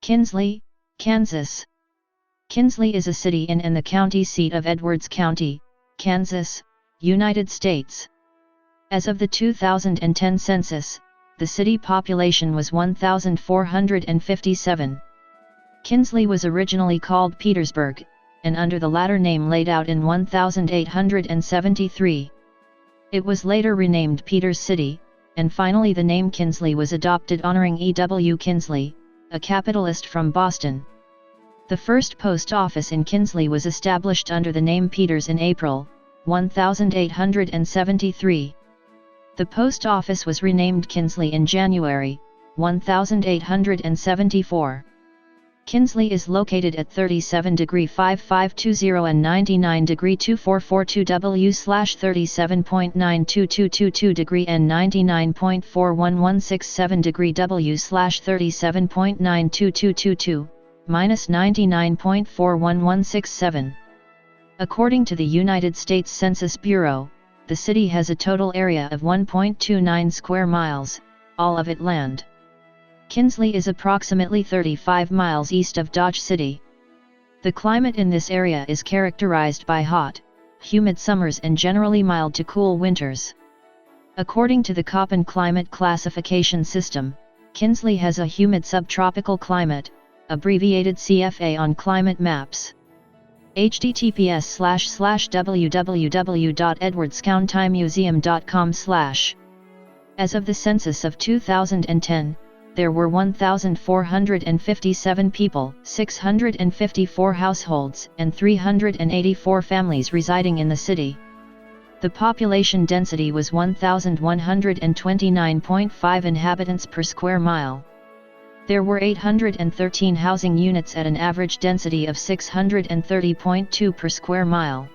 Kinsley, Kansas. Kinsley is a city in and the county seat of Edwards County, Kansas, United States. As of the 2010 census, the city population was 1,457. Kinsley was originally called Petersburg, and under the latter name laid out in 1873. It was later renamed Peters City, and finally the name Kinsley was adopted honoring E.W. Kinsley, a capitalist from Boston. The first post office in Kinsley was established under the name Peters in April, 1873. The post office was renamed Kinsley in January, 1874. Kinsley is located at 37°5520 and 99°2442 W/37.92222 and 99.41167 W/37.92222, -99.41167. According to the United States Census Bureau, the city has a total area of 1.29 square miles, all of it land. Kinsley is approximately 35 miles east of Dodge City. The climate in this area is characterized by hot, humid summers and generally mild to cool winters. According to the Köppen climate classification system, Kinsley has a humid subtropical climate, abbreviated CFA on climate maps. https://www.edwardscountymuseum.com/ As of the census of 2010, there were 1,457 people, 654 households, and 384 families residing in the city. The population density was 1,129.5 inhabitants per square mile. There were 813 housing units at an average density of 630.2 per square mile.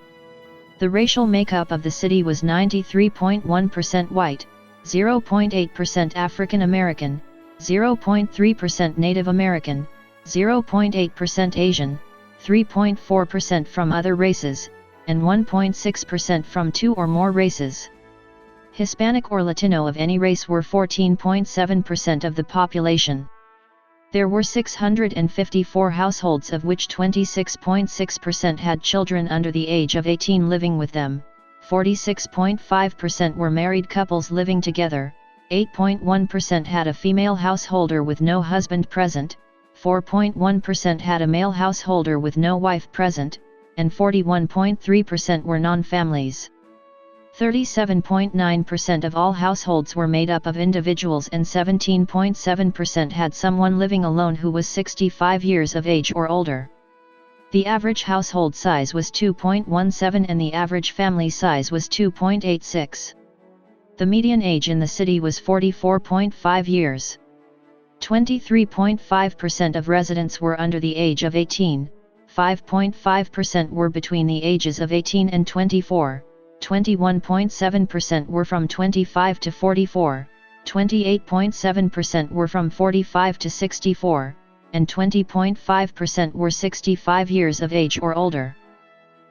The racial makeup of the city was 93.1% white, 0.8% African American, 0.3% Native American, 0.8% Asian, 3.4% from other races, and 1.6% from two or more races. Hispanic or Latino of any race were 14.7% of the population. There were 654 households of which 26.6% had children under the age of 18 living with them, 46.5% were married couples living together, 8.1% had a female householder with no husband present, 4.1% had a male householder with no wife present, and 41.3% were non-families. 37.9% of all households were made up of individuals and 17.7% had someone living alone who was 65 years of age or older. The average household size was 2.17 and the average family size was 2.86. The median age in the city was 44.5 years. 23.5% of residents were under the age of 18, 5.5% were between the ages of 18 and 24, 21.7% were from 25 to 44, 28.7% were from 45 to 64, and 20.5% were 65 years of age or older.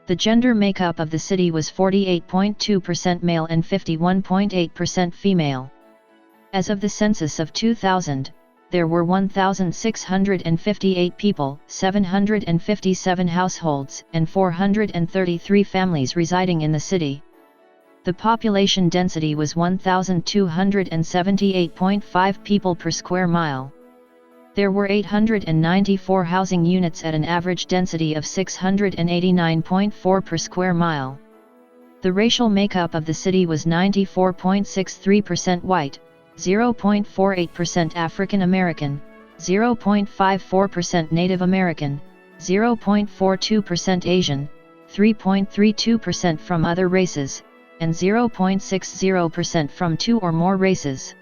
The gender makeup of the city was 48.2% male and 51.8% female. As of the census of 2000, there were 1,658 people, 757 households, and 433 families residing in the city. The population density was 1,278.5 people per square mile. There were 894 housing units at an average density of 689.4 per square mile. The racial makeup of the city was 94.63% white, 0.48% African American, 0.54% Native American, 0.42% Asian, 3.32% from other races, and 0.60% from two or more races.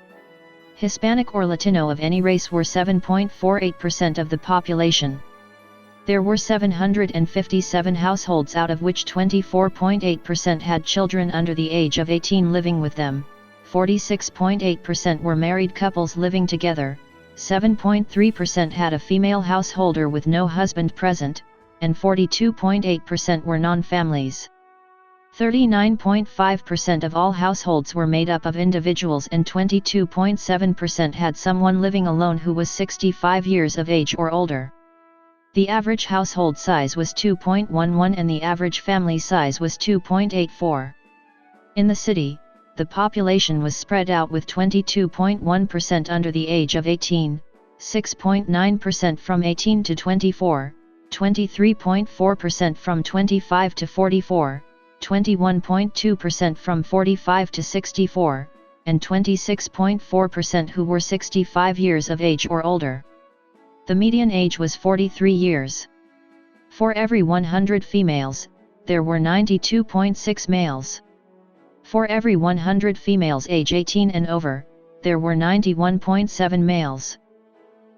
Hispanic or Latino of any race were 7.48% of the population. There were 757 households out of which 24.8% had children under the age of 18 living with them, 46.8% were married couples living together, 7.3% had a female householder with no husband present, and 42.8% were non-families. 39.5% of all households were made up of individuals and 22.7% had someone living alone who was 65 years of age or older. The average household size was 2.11 and the average family size was 2.84. In the city, the population was spread out with 22.1% under the age of 18, 6.9% from 18 to 24, 23.4% from 25 to 44, 21.2% from 45 to 64, and 26.4% who were 65 years of age or older. The median age was 43 years. For every 100 females, there were 92.6 males. For every 100 females age 18 and over, there were 91.7 males.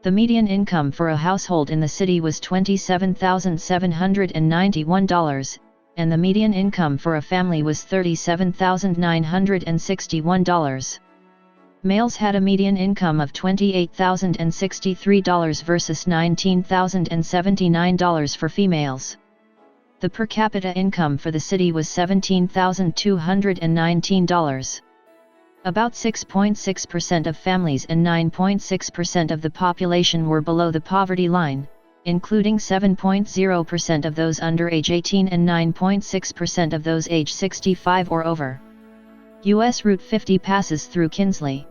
The median income for a household in the city was $27,791, and the median income for a family was $37,961. Males had a median income of $28,063 versus $19,079 for females. The per capita income for the city was $17,219. About 6.6% of families and 9.6% of the population were below the poverty line, including 7.0% of those under age 18 and 9.6% of those age 65 or over. US Route 50 passes through Kinsley.